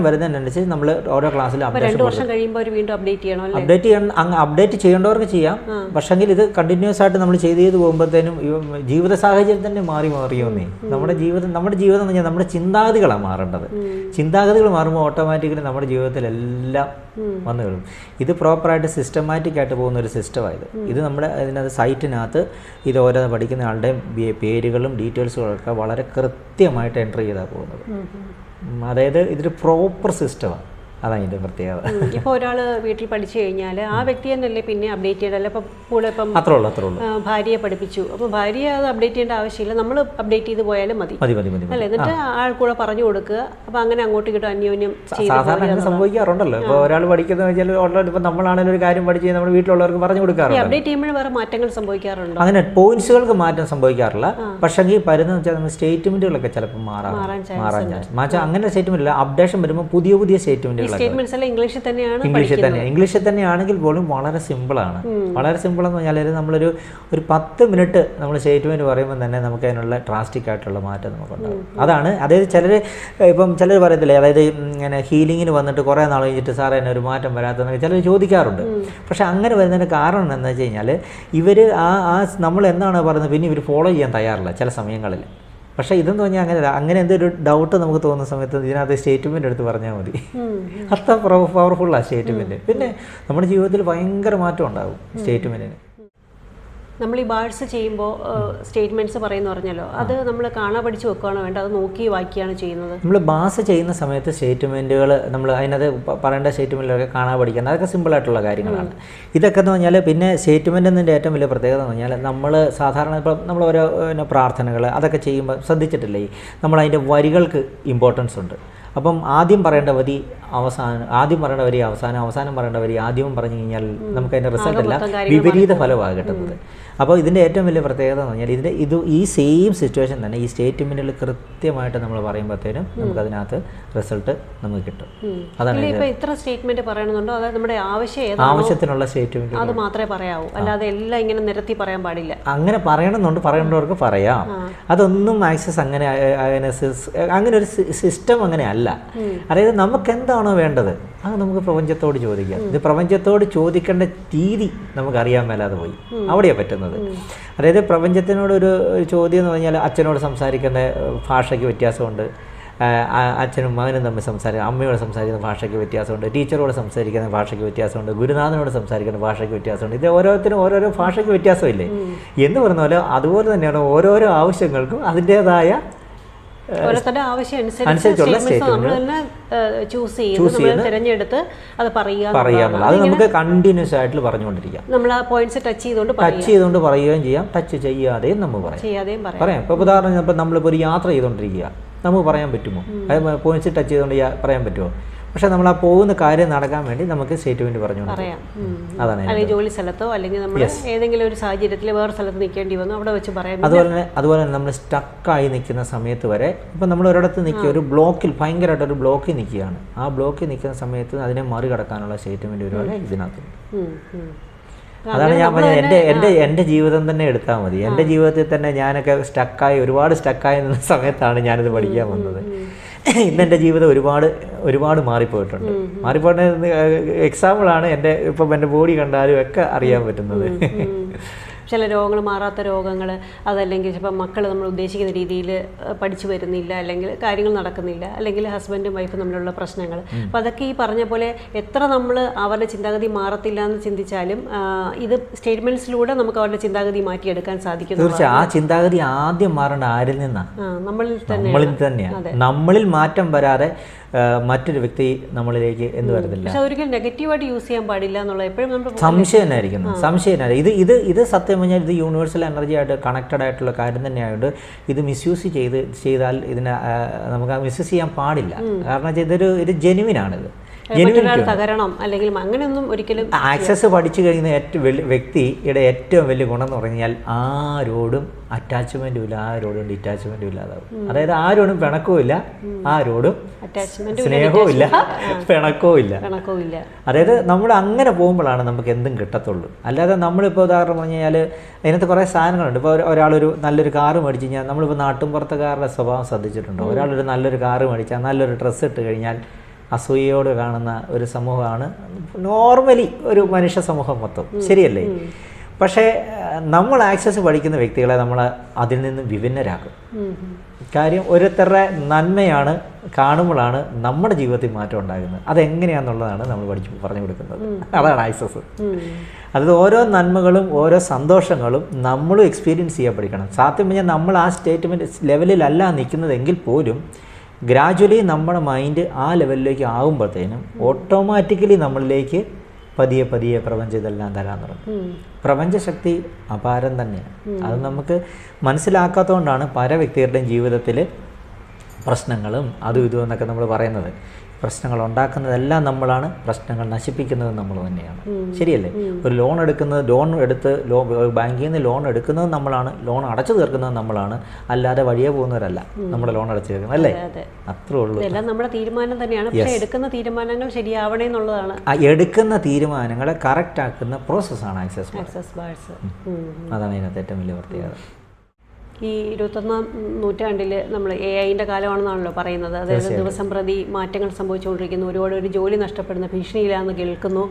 വരുന്നതിനനുസരിച്ച് നമ്മൾ ഓരോ ക്ലാസ്സിൽ 2 വർഷം കഴിയുമ്പോൾ അവർ വീണ്ടും അപ്ഡേറ്റ് ചെയ്യണം. അപ്ഡേറ്റ് ചെയ്യേണ്ടവർക്ക് ചെയ്യാം. പക്ഷെങ്കിൽ ഇത് കണ്ടിന്യൂസ് ആയിട്ട് നമ്മൾ ചെയ്ത് പോകുമ്പോഴത്തേനും ജീവിത സാഹചര്യം തന്നെ മാറിയോന്നേ. നമ്മുടെ ജീവിതം എന്ന് പറഞ്ഞാൽ നമ്മുടെ ചിന്താഗതികളാണ് മാറേണ്ടത്. ചിന്താഗതികൾ മാറുമ്പോൾ ഓട്ടോമാറ്റിക്കലി നമ്മുടെ ജീവിതത്തിലെല്ലാം വന്നു കഴിയും. ഇത് പ്രോപ്പറായിട്ട് സിസ്റ്റമാറ്റിക് ആയിട്ട് പോകുന്ന ഒരു സിസ്റ്റമായത്. ഇത് നമ്മുടെ അതിനകത്ത് സൈറ്റിനകത്ത് ഇത് ഓരോ പഠിക്കുന്ന ആളുടെയും പേരുകളും ഡീറ്റെയിൽസുകളൊക്കെ വളരെ കൃത്യമായിട്ട് എൻ്റർ ചെയ്താണ് പോകുന്നത്. അതായത് ഇതൊരു പ്രോപ്പർ സിസ്റ്റമാണ്. അതാണ് ഇതിൻ്റെ പ്രത്യേകത. ഇപ്പോൾ ഒരാൾ വീട്ടിൽ പഠിച്ചു കഴിഞ്ഞാൽ ആ വ്യക്തി തന്നെയല്ലേ പിന്നെ അപ്ഡേറ്റ് ചെയ്തല്ല. ഇപ്പം കൂടെ ഇപ്പം അത്രേ ഉള്ളൂ. ഭാര്യയെ പഠിപ്പിച്ചു, അപ്പോൾ ഭാര്യയെ അത് അപ്ഡേറ്റ് ചെയ്യേണ്ട ആവശ്യമില്ല, നമ്മൾ അപ്ഡേറ്റ് ചെയ്ത് പോയാലും മതി അല്ലേ? എന്നിട്ട് ആൾ കൂടെ പറഞ്ഞു കൊടുക്കുക. അപ്പോൾ അങ്ങനെ അങ്ങോട്ടും ഇങ്ങോട്ടും അന്യോന്യം സാധാരണ അങ്ങനെ സംഭവിക്കാറുണ്ടല്ലോ. ഇപ്പോൾ ഒരാൾ പഠിക്കുന്നത് വെച്ചാൽ ഓൾറെഡി ഇപ്പോൾ നമ്മളാണെങ്കിലും ഒരു കാര്യം പഠിച്ച് നമ്മുടെ വീട്ടിലുള്ളവർക്ക് പറഞ്ഞു കൊടുക്കാറുണ്ട്. അപ്ഡേറ്റ് ചെയ്യുമ്പോൾ വേറെ മാറ്റങ്ങൾ സംഭവിക്കാറുണ്ടോ? അങ്ങനെ പോയിന്റ്സുകൾക്ക് മാറ്റം സംഭവിക്കാറില്ല. പക്ഷേ ഈ പരുന്ന് വെച്ചാൽ നമ്മൾ സ്റ്റേറ്റ്മെന്റുകളൊക്കെ ചിലപ്പോൾ മാറാൻ ചാൻസ്. അങ്ങനെ സ്റ്റേറ്റ്മെന്റ് അപ്ഡേഷൻ വരുമ്പോൾ പുതിയ സ്റ്റേറ്റ്മെന്റുകൾ ഇംഗ്ലീഷിൽ തന്നെയാണെങ്കിൽ പോലും വളരെ സിമ്പിളാണ്. വളരെ സിമ്പിൾ എന്ന് പറഞ്ഞാൽ നമ്മളൊരു 10 മിനിറ്റ് നമ്മൾ സ്റ്റേറ്റ്മെന്റ് പറയുമ്പോൾ തന്നെ നമുക്ക് അതിനുള്ള ഡ്രാസ്റ്റിക് ആയിട്ടുള്ള മാറ്റം നമുക്കുണ്ടാകും. അതാണ്. അതായത് ചിലർ പറയത്തില്ലേ, അതായത് ഇങ്ങനെ ഹീലിങ്ങിന് വന്നിട്ട് കുറേ നാൾ കഴിഞ്ഞിട്ട് സാറേ എന്നെ ഒരു മാറ്റം വരാത്തതെന്നൊക്കെ ചിലർ ചോദിക്കാറുണ്ട്. പക്ഷെ അങ്ങനെ വരുന്നതിന് കാരണം എന്താണെന്ന് വെച്ച് കഴിഞ്ഞാൽ ഇവർ നമ്മൾ എന്താണോ പറയുന്നത് പിന്നെ ഇവർ ഫോളോ ചെയ്യാൻ തയ്യാറില്ല ചില സമയങ്ങളിൽ. പക്ഷേ ഇതെന്ന് പറഞ്ഞാൽ അങ്ങനെ എന്തൊരു ഡൗട്ട് നമുക്ക് തോന്നുന്ന സമയത്ത് ഇതിനകത്ത് സ്റ്റേറ്റ്മെൻ്റ് എടുത്ത് പറഞ്ഞാൽ മതി. അത്ര പവർഫുള്ളാണ് സ്റ്റേറ്റ്മെൻറ്റ്. പിന്നെ നമ്മുടെ ജീവിതത്തിൽ ഭയങ്കര മാറ്റം ഉണ്ടാകും സ്റ്റേറ്റ്മെൻറ്റിന്. നമ്മൾ ഈ ബാഴ്സ് ചെയ്യുമ്പോൾ സ്റ്റേറ്റ്മെൻറ്റ്സ് പറയുന്ന പറഞ്ഞല്ലോ, അത് നമ്മൾ കാണാൻ പഠിച്ച് വെക്കുകയാണോ വേണ്ട, അത് നോക്കി വായിക്കുകയാണ് ചെയ്യുന്നത്? നമ്മൾ ബാസ് ചെയ്യുന്ന സമയത്ത് സ്റ്റേറ്റ്മെൻറ്റുകൾ നമ്മൾ അതിനകത്ത് പറയേണ്ട സ്റ്റേറ്റ്മെൻറ്റിലൊക്കെ കാണാൻ പഠിക്കുന്നത് അതൊക്കെ സിമ്പിളായിട്ടുള്ള കാര്യങ്ങളാണ്. ഇതൊക്കെ എന്ന് പറഞ്ഞാൽ പിന്നെ സ്റ്റേറ്റ്മെൻറ്റിൻ്റെ ഏറ്റവും വലിയ പ്രത്യേകത എന്ന് പറഞ്ഞാൽ നമ്മൾ സാധാരണ ഇപ്പോൾ നമ്മൾ ഓരോ പ്രാർത്ഥനകൾ അതൊക്കെ ചെയ്യുമ്പോൾ ശ്രദ്ധിച്ചിട്ടില്ലേ, നമ്മൾ അതിൻ്റെ വരികൾക്ക് ഇമ്പോർട്ടൻസ് ഉണ്ട്. അപ്പം ആദ്യം പറയേണ്ട വരി ആദ്യം പറയേണ്ട വരി അവസാനം പറയേണ്ട വരി ആദ്യം പറഞ്ഞു കഴിഞ്ഞാൽ നമുക്ക് അതിൻ്റെ റിസൾട്ട് അല്ല വിപരീത ഫലമാണ് കിട്ടുന്നത്. അപ്പോൾ ഇതിൻ്റെ ഏറ്റവും വലിയ പ്രത്യേകത എന്ന് പറഞ്ഞാൽ ഈ സെയിം സിറ്റുവേഷൻ തന്നെ ഈ സ്റ്റേറ്റ്മെൻറ്റുകൾ കൃത്യമായിട്ട് നമ്മൾ പറയുമ്പോഴത്തേനും നമുക്കതിനകത്ത് റിസൾട്ട് നമുക്ക് കിട്ടും. അതാണ് ഇത്ര സ്റ്റേറ്റ്മെൻറ്റ് പറയണമെന്നുണ്ടോ, അതായത് നമ്മുടെ ആവശ്യത്തിനുള്ള സ്റ്റേറ്റ്മെൻറ്റ് അത് മാത്രമേ പറയാവൂ, അല്ലാതെ എല്ലാം ഇങ്ങനെ നിരത്തി പറയാൻ പാടില്ല. അങ്ങനെ പറയണമെന്നുണ്ട്, പറയേണ്ടവർക്ക് പറയാം. അതൊന്നും ആക്സസ് അങ്ങനെ ഒരു സിസ്റ്റം അങ്ങനെ അല്ല. അതായത് നമുക്ക് എന്താണോ വേണ്ടത് അത് നമുക്ക് പ്രപഞ്ചത്തോട് ചോദിക്കാം. ഇത് പ്രപഞ്ചത്തോട് ചോദിക്കേണ്ട രീതി നമുക്കറിയാൻ മേലാതെ പോയി, അവിടെയാണ് പറ്റുന്നത്. അതായത് പ്രപഞ്ചത്തിനോട് ഒരു ചോദ്യം എന്ന് പറഞ്ഞാൽ അച്ഛനോട് സംസാരിക്കേണ്ട ഭാഷയ്ക്ക് വ്യത്യാസമുണ്ട്, അച്ഛനും മകനും തമ്മിൽ അമ്മയോട് സംസാരിക്കുന്ന ഭാഷയ്ക്ക് വ്യത്യാസമുണ്ട്, ടീച്ചറോട് സംസാരിക്കുന്ന ഭാഷയ്ക്ക് വ്യത്യാസമുണ്ട്, ഗുരുനാഥനോട് സംസാരിക്കുന്ന ഭാഷയ്ക്ക് വ്യത്യാസമുണ്ട്. ഇത് ഓരോരുത്തരും ഓരോരോ ഭാഷയ്ക്ക് വ്യത്യാസമില്ലേ എന്ന് പറഞ്ഞ പോലെ അതുപോലെ തന്നെയാണ് ഓരോരോ ആവശ്യങ്ങൾക്കും അതിൻ്റേതായ അനുസരിച്ചുള്ള തിരഞ്ഞെടുത്ത് അത് പറയാം. അത് നമുക്ക് കണ്ടിന്യൂസ് ആയിട്ട് പറഞ്ഞുകൊണ്ടിരിക്കാം. നമ്മൾ ആ പോയിന്റ്സ് ടച്ച് ചെയ്തുകൊണ്ട് പറയുകയും ചെയ്യാം, ടച്ച് ചെയ്യാതെയും നമുക്ക് പറയാം. ഇപ്പോൾ ഉദാഹരണം ഇപ്പോൾ നമ്മളിപ്പോൾ ഒരു യാത്ര ചെയ്തുകൊണ്ടിരിക്കുക, നമുക്ക് പറയാൻ പറ്റുമോ? പോയിന്റ്സ് ടച്ച് ചെയ്തുകൊണ്ട് പറയാൻ പറ്റുമോ? പക്ഷെ നമ്മൾ ആ പോകുന്ന കാര്യം നടക്കാൻ വേണ്ടി നമുക്ക് സ്റ്റേറ്റ്മെന്റ് പറഞ്ഞുകൊണ്ട് പറയാം. അതാണ് അല്ലെങ്കിൽ ജോലി സ്ഥലത്തോ അല്ലെങ്കിൽ നമ്മൾ ഏതെങ്കിലും ഒരു സാഹചര്യത്തിൽ വേറെ സ്ഥലത്ത് നിൽക്കേണ്ടി വന്നു, അവിടെ വെച്ച് പറയാം. അതുപോലെ തന്നെ നമ്മൾ സ്റ്റക്കായി നിൽക്കുന്ന സമയത്ത് വരെ ഇപ്പം നമ്മൾ ഒരിടത്ത് നിൽക്കുക, ഒരു ബ്ലോക്കിൽ ഭയങ്കരമായിട്ടൊരു ബ്ലോക്കിൽ നിൽക്കുകയാണ്. ആ ബ്ലോക്കിൽ നിൽക്കുന്ന സമയത്ത് അതിനെ മറികടക്കാനുള്ള സ്റ്റേറ്റ്മെന്റ് ഒരുപാട് ഇതിനകത്തുണ്ട്. അതാണ് ഞാൻ പറഞ്ഞത്. എൻ്റെ ജീവിതം തന്നെ എടുത്താൽ മതി. എൻ്റെ ജീവിതത്തിൽ തന്നെ ഞാനൊക്കെ ഒരുപാട് സ്റ്റക്കായി നിന്ന സമയത്താണ് ഞാനിത് പഠിക്കാൻ വന്നത്. ഇന്നെൻ്റെ ജീവിതം ഒരുപാട് മാറിപ്പോയിട്ടുണ്ട്. എക്സാമ്പിളാണ് ഇപ്പം എൻ്റെ ബോഡി കണ്ടാലും ഒക്കെ അറിയാൻ പറ്റുന്നത്. ചില രോഗങ്ങൾ, മാറാത്ത രോഗങ്ങൾ, അതല്ലെങ്കിൽ ഇപ്പം മക്കൾ നമ്മൾ ഉദ്ദേശിക്കുന്ന രീതിയിൽ പഠിച്ചു വരുന്നില്ല, അല്ലെങ്കിൽ കാര്യങ്ങൾ നടക്കുന്നില്ല, അല്ലെങ്കിൽ ഹസ്ബൻഡും വൈഫും തമ്മിലുള്ള പ്രശ്നങ്ങൾ. അപ്പോൾ അതൊക്കെ ഈ പറഞ്ഞ പോലെ എത്ര നമ്മൾ അവരുടെ ചിന്താഗതി മാറത്തില്ല എന്ന് ചിന്തിച്ചാലും ഇത് സ്റ്റേറ്റ്മെൻറ്റ്സിലൂടെ നമുക്ക് അവരുടെ ചിന്താഗതി മാറ്റിയെടുക്കാൻ സാധിക്കും. തീർച്ചയായും ആ ചിന്താഗതി ആദ്യം മാറേണ്ട ആരിൽ നിന്നാണ്? നമ്മളിൽ തന്നെയാണ്. നമ്മളിൽ മാറ്റം വരാതെ മറ്റൊരു വ്യക്തി നമ്മളിലേക്ക് എന്ത് വരുന്നില്ല. പക്ഷെ ഒരിക്കലും നെഗറ്റീവായിട്ട് യൂസ് ചെയ്യാൻ പാടില്ല എന്നുള്ള എപ്പോഴും നമ്മൾ സംശയം. ഇത് സത്യം പറഞ്ഞാൽ ഇത് യൂണിവേഴ്സൽ എനർജി ആയിട്ട് കണക്റ്റഡ് ആയിട്ടുള്ള കാര്യം തന്നെയായതുകൊണ്ട് ഇത് മിസ്യൂസ് ചെയ്താൽ ഇതിനെ നമുക്ക് മിസ്യൂസ് ചെയ്യാൻ പാടില്ല. കാരണം ഇത് ജെനുവിനാണിത്. മറ്റൊരാൾ തകരണം അല്ലെങ്കിൽ അങ്ങനെയൊന്നും ഒരിക്കലും. ആക്സസ് പഠിച്ചു കഴിയുന്ന വ്യക്തിയുടെ ഏറ്റവും വലിയ ഗുണം എന്ന് പറഞ്ഞാൽ ആരോടും അറ്റാച്ച്മെൻറ്റും ഇല്ല, ആരോടും ഡിറ്റാച്ച്മെൻറ്റും ഇല്ലാതാവും. അതായത് ആരോടും പിണക്കവും ഇല്ല, ആരോടും സ്നേഹവും ഇല്ല, പിണക്കവും ഇല്ല. അതായത് നമ്മൾ അങ്ങനെ പോകുമ്പോഴാണ് നമുക്ക് എന്തും കിട്ടത്തുള്ളൂ. അല്ലാതെ നമ്മളിപ്പോൾ ഉദാഹരണം പറഞ്ഞു കഴിഞ്ഞാൽ അതിനകത്ത് കുറേ സാധനങ്ങളുണ്ട്. ഇപ്പോൾ ഒരാളൊരു നല്ലൊരു കാറ് മേടിച്ച് കഴിഞ്ഞാൽ നമ്മളിപ്പോൾ നാട്ടുമ്പുറത്തുകാരുടെ സ്വഭാവം ശ്രദ്ധിച്ചിട്ടുണ്ടോ? ഒരാളൊരു നല്ലൊരു കാറ് മേടിച്ചാൽ നല്ലൊരു ഡ്രസ്സ് ഇട്ട് കഴിഞ്ഞാൽ അസൂയയോട് കാണുന്ന ഒരു സമൂഹമാണ് നോർമലി ഒരു മനുഷ്യ സമൂഹം മൊത്തം, ശരിയല്ലേ? പക്ഷേ നമ്മൾ ആക്സസ് പഠിക്കുന്ന വ്യക്തികളെ നമ്മൾ അതിൽ നിന്ന് വിഭിന്നരാക്കും. കാര്യം ഓരോരുത്തരുടെ നന്മയാണ് കാണുമ്പോഴാണ് നമ്മുടെ ജീവിതത്തിൽ മാറ്റം ഉണ്ടാകുന്നത്. അതെങ്ങനെയാണെന്നുള്ളതാണ് നമ്മൾ പറഞ്ഞു കൊടുക്കുന്നത്. അതാണ് ആക്സസ്. അത് ഓരോ നന്മകളും ഓരോ സന്തോഷങ്ങളും നമ്മളും എക്സ്പീരിയൻസ് ചെയ്യാൻ പഠിക്കണം. സത്യം പറഞ്ഞാൽ നമ്മൾ ആ സ്റ്റേറ്റ്മെൻറ്റ് ലെവലിലല്ല നിൽക്കുന്നതെങ്കിൽ പോലും ഗ്രാജ്വലി നമ്മുടെ മൈൻഡ് ആ ലെവലിലേക്ക് ആകുമ്പോഴത്തേനും ഓട്ടോമാറ്റിക്കലി നമ്മളിലേക്ക് പതിയെ പതിയെ പ്രപഞ്ചം ഇതെല്ലാം തരാൻ തുടങ്ങും. പ്രപഞ്ചശക്തി അപാരം തന്നെയാണ്. അത് നമുക്ക് മനസ്സിലാക്കാത്തതുകൊണ്ടാണ് പല വ്യക്തികളുടെയും ജീവിതത്തിൽ പ്രശ്നങ്ങളും അതും ഇതും എന്നൊക്കെ നമ്മൾ പറയുന്നത്. പ്രശ്നങ്ങൾ ഉണ്ടാക്കുന്നതെല്ലാം നമ്മളാണ്, പ്രശ്നങ്ങൾ നശിപ്പിക്കുന്നത് നമ്മൾ തന്നെയാണ്, ശരിയല്ലേ? ഒരു ലോൺ ബാങ്കിൽ നിന്ന് ലോൺ എടുക്കുന്നത് നമ്മളാണ്, ലോൺ അടച്ചു തീർക്കുന്നത് നമ്മളാണ്, അല്ലാതെ വഴിയെ പോകുന്നവരല്ല നമ്മുടെ ലോൺ അടച്ചു തീർക്കുന്നത്, അല്ലേ? അത്രേ ഉള്ളൂ. എല്ലാം നമ്മുടെ തീരുമാനം തന്നെയാണ്. പക്ഷേ എടുക്കുന്ന തീരുമാനങ്ങൾ ശരിയാവണേ എന്നുള്ളതാണ്. എടുക്കുന്ന തീരുമാനങ്ങളെ കറക്റ്റ് ആക്കുന്ന പ്രോസസ്സാണ് ആക്സസ് ബാർസ്. അതാണ് ഇതിനകത്ത് ഏറ്റവും വലിയ പ്രത്യേകത. ഈ 21-ാം നൂറ്റാണ്ടിൽ നമ്മൾ AI-ൻ്റെ കാലമാണെന്നാണല്ലോ പറയുന്നത്. അതായത് ദിവസം പ്രതി മാറ്റങ്ങൾ സംഭവിച്ചുകൊണ്ടിരിക്കുന്നു. ഒരു ജോലി നഷ്ടപ്പെടുന്ന ഭീഷണിയിലാണെന്ന് കേൾക്കുന്നു.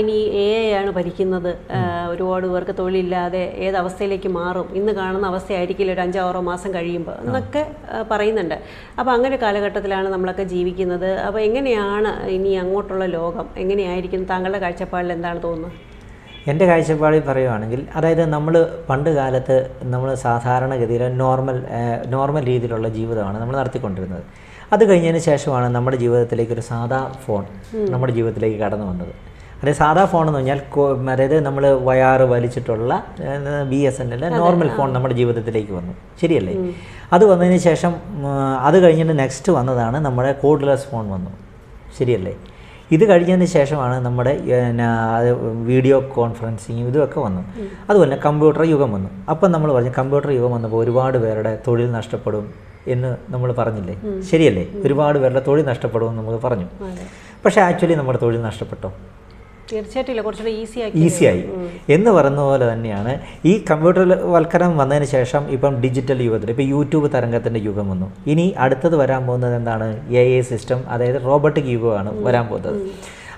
ഇനി AI ആണ് ഭരിക്കുന്നത്. ഒരുപാട് പേർക്ക് തൊഴിലില്ലാതെ ഏതവസ്ഥയിലേക്ക് മാറും, ഇന്ന് കാണുന്ന അവസ്ഥയായിരിക്കില്ല ഒരു 5-6 മാസം കഴിയുമ്പോൾ എന്നൊക്കെ പറയുന്നുണ്ട്. അപ്പോൾ അങ്ങനെ കാലഘട്ടത്തിലാണ് നമ്മളൊക്കെ ജീവിക്കുന്നത്. അപ്പോൾ എങ്ങനെയാണ് ഇനി അങ്ങോട്ടുള്ള ലോകം എങ്ങനെയായിരിക്കും? താങ്കളുടെ കാഴ്ചപ്പാടിൽ എന്താണ് തോന്നുന്നത്? എൻ്റെ കാഴ്ചപ്പാടിൽ പറയുകയാണെങ്കിൽ, അതായത് നമ്മൾ പണ്ട് കാലത്ത് നമ്മൾ സാധാരണഗതിയിൽ നോർമൽ രീതിയിലുള്ള ജീവിതമാണ് നമ്മൾ നടത്തിക്കൊണ്ടിരുന്നത്. അത് കഴിഞ്ഞതിന് ശേഷമാണ് നമ്മുടെ ജീവിതത്തിലേക്ക് ഒരു സാധാ ഫോൺ നമ്മുടെ ജീവിതത്തിലേക്ക് കടന്നു വന്നത്. അതായത് സാധാ ഫോൺ എന്ന് പറഞ്ഞാൽ അതായത് നമ്മൾ വയറ് വലിച്ചിട്ടുള്ള BSNL നോർമൽ ഫോൺ നമ്മുടെ ജീവിതത്തിലേക്ക് വന്നു, ശരിയല്ലേ? അത് വന്നതിന് ശേഷം അത് കഴിഞ്ഞിട്ട് നെക്സ്റ്റ് വന്നതാണ് നമ്മുടെ കോഡ്ലെസ് ഫോൺ വന്നു, ശരിയല്ലേ? ഇത് കഴിഞ്ഞതിന് ശേഷമാണ് നമ്മുടെ വീഡിയോ കോൺഫറൻസിങ് ഇതൊക്കെ വന്നു. അതുപോലെ കമ്പ്യൂട്ടർ യുഗം വന്നു. അപ്പം നമ്മൾ പറഞ്ഞു കമ്പ്യൂട്ടർ യുഗം വന്നപ്പോൾ ഒരുപാട് പേരുടെ തൊഴിൽ നഷ്ടപ്പെടും എന്ന് നമ്മൾ പറഞ്ഞില്ലേ, ശരിയല്ലേ? ഒരുപാട് പേരുടെ തൊഴിൽ നഷ്ടപ്പെടുമെന്ന് നമുക്ക് പറഞ്ഞു. പക്ഷേ ആക്ച്വലി നമ്മുടെ തൊഴിൽ നഷ്ടപ്പെട്ടോ? തീർച്ചയായിട്ടും കുറച്ചുകൂടി ഈസിയായി എന്ന് പറയുന്ന പോലെ തന്നെയാണ് ഈ കമ്പ്യൂട്ടർ വൽക്കരണം വന്നതിന് ശേഷം ഇപ്പം ഡിജിറ്റൽ യുഗത്തിൽ ഇപ്പോൾ യൂട്യൂബ് തരംഗത്തിൻ്റെ യുഗം വന്നു. ഇനി അടുത്തത് വരാൻ പോകുന്നത് എന്താണ്? AI സിസ്റ്റം, അതായത് റോബോട്ടിക് യുഗമാണ് വരാൻ പോകുന്നത്.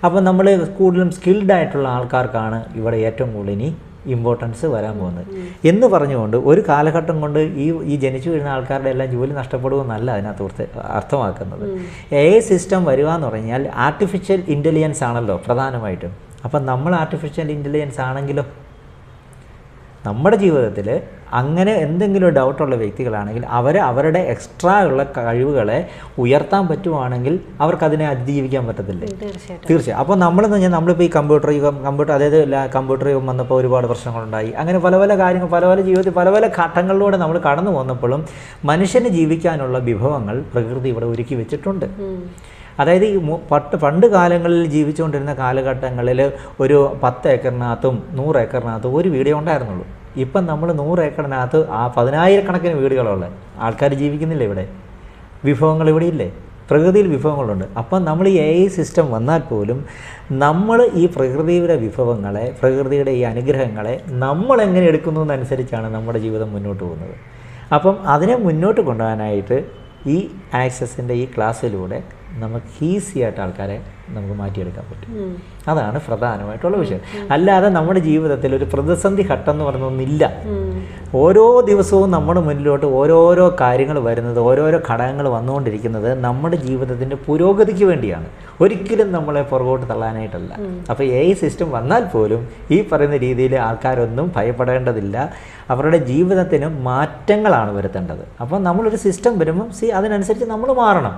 അപ്പം നമ്മൾ കൂടുതലും സ്കിൽഡ് ആയിട്ടുള്ള ആൾക്കാർക്കാണ് ഇവിടെ ഏറ്റവും കൂടുതൽ ഇനി ഇമ്പോർട്ടൻസ് വരാൻ പോകുന്നത് എന്ന് പറഞ്ഞുകൊണ്ട് ഒരു കാലഘട്ടം കൊണ്ട് ഈ ജനിച്ചു വീഴുന്ന ആൾക്കാരുടെ എല്ലാം ജോലി നഷ്ടപ്പെടുമെന്നല്ല അതിനകത്ത് അർത്ഥമാക്കുന്നത്. AI സിസ്റ്റം വരിക എന്ന് പറഞ്ഞാൽ ആർട്ടിഫിഷ്യൽ ഇൻ്റലിജൻസ് ആണല്ലോ പ്രധാനമായിട്ടും. അപ്പം നമ്മൾ ആർട്ടിഫിഷ്യൽ ഇൻ്റലിജൻസ് ആണെങ്കിലോ നമ്മുടെ ജീവിതത്തിൽ അങ്ങനെ എന്തെങ്കിലും ഡൗട്ടുള്ള വ്യക്തികളാണെങ്കിൽ അവരുടെ എക്സ്ട്രാ ഉള്ള കഴിവുകളെ ഉയർത്താൻ പറ്റുവാണെങ്കിൽ അവർക്കതിനെ അതിജീവിക്കാൻ പറ്റത്തില്ലേ? തീർച്ചയായും. അപ്പോൾ നമ്മളെന്ന് പറഞ്ഞാൽ നമ്മളിപ്പോൾ ഈ കമ്പ്യൂട്ടർ അതായത് കമ്പ്യൂട്ടർ യുഗം വന്നപ്പോൾ ഒരുപാട് പ്രശ്നങ്ങളുണ്ടായി. അങ്ങനെ പല പല കാര്യങ്ങൾ പല ജീവിതത്തിൽ പല ഘട്ടങ്ങളിലൂടെ നമ്മൾ കടന്നു വന്നപ്പോഴും മനുഷ്യന് ജീവിക്കാനുള്ള വിഭവങ്ങൾ പ്രകൃതി ഇവിടെ ഒരുക്കി വെച്ചിട്ടുണ്ട്. അതായത് ഈ പണ്ട് കാലങ്ങളിൽ ജീവിച്ചുകൊണ്ടിരുന്ന കാലഘട്ടങ്ങളിൽ ഒരു 10 ഏക്കറിനകത്തും 100 ഏക്കറിനകത്തും ഒരു വീടേ ഉണ്ടായിരുന്നുള്ളൂ. ഇപ്പം നമ്മൾ 100 ഏക്കറിനകത്ത് 10,000-കണക്കിന് വീടുകളുള്ള ആൾക്കാർ ജീവിക്കുന്നില്ല. ഇവിടെ വിഭവങ്ങൾ ഇവിടെ ഇല്ലേ? പ്രകൃതിയിൽ വിഭവങ്ങളുണ്ട്. അപ്പം നമ്മൾ ഈ AI സിസ്റ്റം വന്നാൽ പോലും നമ്മൾ ഈ പ്രകൃതിയുടെ വിഭവങ്ങളെ, പ്രകൃതിയുടെ ഈ അനുഗ്രഹങ്ങളെ നമ്മളെങ്ങനെ എടുക്കുന്നു എന്നനുസരിച്ചാണ് നമ്മുടെ ജീവിതം മുന്നോട്ട് പോകുന്നത്. അപ്പം അതിനെ മുന്നോട്ട് കൊണ്ടുപോകാനായിട്ട് ഈ ആക്സസിൻ്റെ ഈ ക്ലാസ്സിലൂടെ നമുക്ക് ഈസിയായിട്ട് ആൾക്കാരെ നമുക്ക് മാറ്റിയെടുക്കാൻ പറ്റും. അതാണ് പ്രധാനമായിട്ടുള്ള വിഷയം. അല്ലാതെ നമ്മുടെ ജീവിതത്തിൽ ഒരു പ്രതിസന്ധി ഘട്ടം എന്ന് പറയുന്നൊന്നില്ല. ഓരോ ദിവസവും നമ്മുടെ മുന്നിലോട്ട് ഓരോരോ കാര്യങ്ങൾ വരുന്നത്, ഓരോരോ ഘടകങ്ങൾ വന്നുകൊണ്ടിരിക്കുന്നത് നമ്മുടെ ജീവിതത്തിൻ്റെ പുരോഗതിക്ക് വേണ്ടിയാണ്, ഒരിക്കലും നമ്മളെ പുറകോട്ട് തള്ളാനായിട്ടല്ല. അപ്പോൾ AI സിസ്റ്റം വന്നാൽ പോലും ഈ പറയുന്ന രീതിയിൽ ആൾക്കാരൊന്നും ഭയപ്പെടേണ്ടതില്ല. അവരുടെ ജീവിതത്തിന് മാറ്റങ്ങളാണ് വരുത്തേണ്ടത്. അപ്പം നമ്മളൊരു സിസ്റ്റം വരുമ്പം അതിനനുസരിച്ച് നമ്മൾ മാറണം.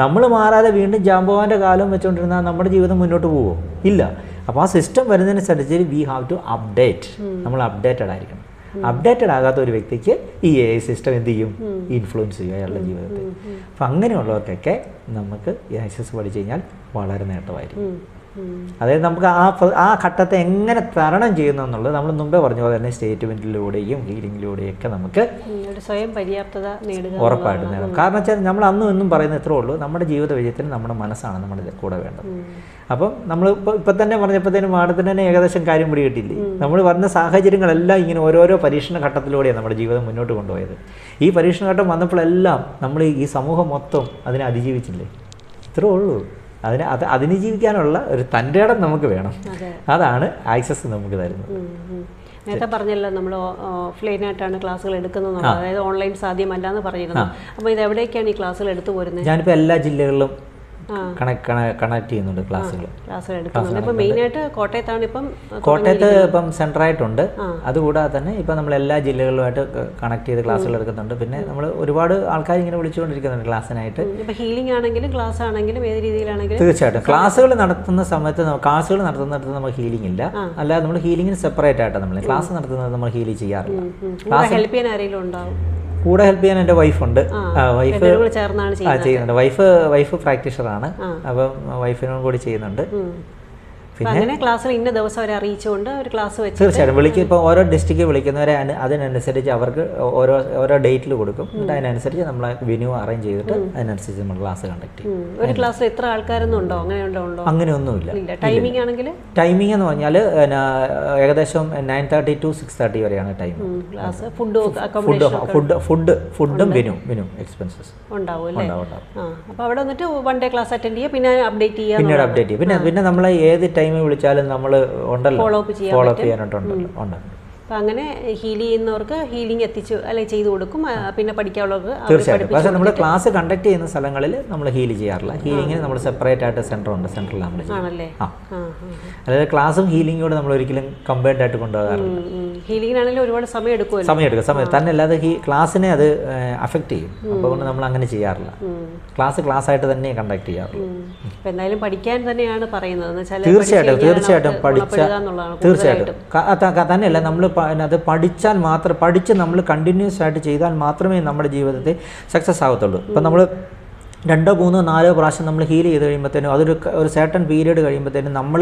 നമ്മൾ മാറാതെ വീണ്ടും ജാമ്പവാൻ്റെ കാലം വെച്ചുകൊണ്ടിരുന്നാൽ നമ്മുടെ ജീവിതം മുന്നോട്ട് പോകുമോ? ഇല്ല. അപ്പോൾ ആ സിസ്റ്റം വരുന്നതിനനുസരിച്ച് വി ഹാവ് ടു അപ്ഡേറ്റ്. നമ്മൾ അപ്ഡേറ്റഡ് ആയിരിക്കണം. അപ്ഡേറ്റഡ് ആകാത്ത ഒരു വ്യക്തിക്ക് ഈ AI സിസ്റ്റം എന്ത് ചെയ്യും? ഇൻഫ്ലുവൻസ് ചെയ്യും അയാളുടെ ജീവിതത്തിൽ. അപ്പം അങ്ങനെയുള്ളവർക്കൊക്കെ നമുക്ക് ഈ ആക്സസ് പഠിച്ചു കഴിഞ്ഞാൽ വളരെ നേട്ടമായിരിക്കും. അതായത് നമുക്ക് ആ ഘട്ടത്തെ എങ്ങനെ തരണം ചെയ്യുന്നു എന്നുള്ളത് നമ്മൾ മുമ്പേ പറഞ്ഞ പോലെ തന്നെ സ്റ്റേറ്റ്മെൻറ്റിലൂടെയും ഹീലിങ്ങിലൂടെയും ഒക്കെ നമുക്ക് സ്വയം പര്യാപ്തത നേടുക ഉറപ്പായിട്ട് നേടാം. കാരണം വെച്ചാൽ നമ്മൾ അന്നും എന്നും പറയുന്നത് ഇത്രേ ഉള്ളൂ, നമ്മുടെ ജീവിത വിജയത്തിന് നമ്മുടെ മനസ്സാണ് നമ്മുടെ കൂടെ വേണ്ടത്. അപ്പം നമ്മൾ ഇപ്പം തന്നെ പറഞ്ഞപ്പോഴത്തേനും മാഡത്തിന് തന്നെ ഏകദേശം കാര്യം പിടികിട്ടില്ലേ. നമ്മൾ പറഞ്ഞ സാഹചര്യങ്ങളെല്ലാം ഇങ്ങനെ ഓരോരോ പരീക്ഷണ ഘട്ടത്തിലൂടെയാണ് നമ്മുടെ ജീവിതം മുന്നോട്ട് കൊണ്ടുപോയത്. ഈ പരീക്ഷണ ഘട്ടം വന്നപ്പോഴെല്ലാം നമ്മൾ ഈ സമൂഹം മൊത്തം അതിനെ അതിജീവിച്ചില്ലേ. ഇത്രേ ഉള്ളൂ. അതിന് ജീവിക്കാനുള്ള ഒരു തൻ്റെ ഇടം നമുക്ക് വേണം. അതാണ് ആക്സസ് നമുക്ക് തരുന്നത്. നേരത്തെ പറഞ്ഞല്ലോ നമ്മൾ ഓഫ്ലൈനായിട്ടാണ് ക്ലാസ്സുകൾ എടുക്കുന്നത്, അതായത് ഓൺലൈൻ സാധ്യമല്ല എന്ന് പറഞ്ഞിരുന്നു. അപ്പോൾ ഇത് എവിടേക്കാണ് ഈ ക്ലാസ്സുകൾ എടുത്തു പോരുന്നത്? ഞാനിപ്പോൾ എല്ലാ ജില്ലകളിലും കണക്ട് ചെയ്യുന്നുണ്ട് ക്ലാസ്സുകൾ എടുക്കുന്നുണ്ട്. ഇപ്പോൾ മെയിനായിട്ട് കോട്ടയത്താണ് കോട്ടയത്ത് ഇപ്പം സെൻറ്ററായിട്ടുണ്ട്. അതുകൂടാതെ തന്നെ ഇപ്പം നമ്മൾ എല്ലാ ജില്ലകളിലുമായിട്ട് കണക്ട് ചെയ്ത് ക്ലാസ്സുകൾ എടുക്കുന്നുണ്ട്. പിന്നെ നമ്മൾ ഒരുപാട് ആൾക്കാർ ഇങ്ങനെ വിളിച്ചുകൊണ്ടിരിക്കുന്നുണ്ട് ക്ലാസ്സിനായിട്ട്. ഇപ്പോൾ ഹീലിംഗ് ആണെങ്കിലും ക്ലാസ് ആണെങ്കിലും ഏത് രീതിയിലാണെങ്കിലും തീർച്ചയായിട്ടും ക്ലാസ്സുകൾ നടത്തുന്ന സമയത്ത് ക്ലാസ്സുകൾ നടത്തുന്നിടത്ത് നമുക്ക് ഹീലിംഗ് ഇല്ല. അല്ലാതെ നമ്മൾ ഹീലിംഗിന് സെപ്പറേറ്റ് ആയിട്ട് നമ്മൾ ക്ലാസ് നടത്തുന്നത് നമ്മൾ ഹീൽ ചെയ്യാറില്ല. ഹെൽപ്പ് ചെയ്യാൻ ആരെങ്കിലും ഉണ്ടാവും? കൂടെ ഹെൽപ്പ് ചെയ്യാൻ എൻ്റെ വൈഫുണ്ട്. വൈഫ് ചെയ്യുന്നുണ്ട്. വൈഫ് പ്രാക്ടീഷണറാണ്. അപ്പം വൈഫിനോട് കൂടി ചെയ്യുന്നുണ്ട്. പിന്നെ ക്ലാസ്സിൽ ഇന്ന ദിവസം അവരെ അറിയിച്ചുകൊണ്ട് ഒരു ക്ലാസ് വെച്ച് തീർച്ചയായിട്ടും വിളിക്കും. ഇപ്പോൾ ഓരോ ഡിസ്ട്രിക്റ്റ് വിളിക്കുന്നവരെ അതിനനുസരിച്ച് അവർക്ക് ഓരോ ഡേറ്റിൽ കൊടുക്കും. എന്നിട്ട് അതിനനുസരിച്ച് നമ്മൾ വെന്യൂ അറേഞ്ച് ചെയ്തിട്ട് അതിനനുസരിച്ച് നമ്മൾ ക്ലാസ് കണ്ടക്ട് ചെയ്യും. ഒരു ക്ലാസ്സിൽ എത്ര ആൾക്കാരൊന്നും ഉണ്ടോ? അങ്ങനെയൊന്നുമില്ല. ടൈമിംഗ് ആണെങ്കിൽ ടൈമിംഗ് എന്ന് പറഞ്ഞാൽ ഏകദേശം 9:30 to 6:30 വരെയാണ് ടൈം. ക്ലാസ് ഫുഡും വെന്യൂ എക്സ്പെൻസസ് ഉണ്ടാവും. അപ്പോൾ അവിടെ വന്നിട്ട് വൺ ഡേ ക്ലാസ് അറ്റൻഡ് ചെയ്യുക, പിന്നെ അപ്ഡേറ്റ് ചെയ്യുക. പിന്നെ നമ്മൾ ഏത് ടൈമിൽ വിളിച്ചാലും നമ്മൾ ഉണ്ടല്ലോ, ഫോളോ അപ്പ് ചെയ്യാനായിട്ടുണ്ടല്ലോ. അപ്പം അങ്ങനെ ഹീൽ ചെയ്യുന്നവർക്ക് ഹീലിംഗ് എത്തിച്ചു അല്ലെങ്കിൽ ചെയ്തു കൊടുക്കും. പിന്നെ പഠിക്കാനുള്ളവർക്ക് തീർച്ചയായിട്ടും. പക്ഷേ നമ്മൾ ക്ലാസ് കണ്ടക്ട് ചെയ്യുന്ന സ്ഥലങ്ങളിൽ നമ്മൾ ഹീൽ ചെയ്യാറില്ല. ഹീലിങ്ങിന് നമ്മൾ സെപ്പറേറ്റ് ആയിട്ട് സെൻറ്ററുണ്ട്. സെൻറ്ററിൽ നമ്മൾ അതായത് ക്ലാസ്സും ഹീലിംഗോട് നമ്മൾ ഒരിക്കലും കമ്പയർഡ് ആയിട്ട് കൊണ്ടുപോകാറില്ല. ഹീലിംഗിനാണെങ്കിലും ഒരുപാട് സമയം എടുക്കും. തന്നെ അല്ലാതെ ക്ലാസ്സിനെ അത് അഫക്റ്റ് ചെയ്യും. അപ്പോൾ നമ്മൾ അങ്ങനെ ചെയ്യാറില്ല. ക്ലാസ് ആയിട്ട് തന്നെ കണ്ടക്ട് ചെയ്യാറുള്ളൂ. എന്തായാലും പഠിക്കാൻ തന്നെയാണ് പറയുന്നത്. തീർച്ചയായിട്ടും തന്നെയല്ല നമ്മൾ അത് പഠിച്ച് നമ്മൾ കണ്ടിന്യൂസ് ആയിട്ട് ചെയ്താൽ മാത്രമേ നമ്മുടെ ജീവിതത്തിൽ സക്സസ് ആകത്തുള്ളൂ. ഇപ്പം നമ്മൾ 2, 3, 4 പ്രാവശ്യം നമ്മൾ ഹീൽ ചെയ്ത് കഴിയുമ്പോഴത്തേനും ഒരു സർട്ടൺ പീരീഡ് കഴിയുമ്പോഴത്തേനും നമ്മൾ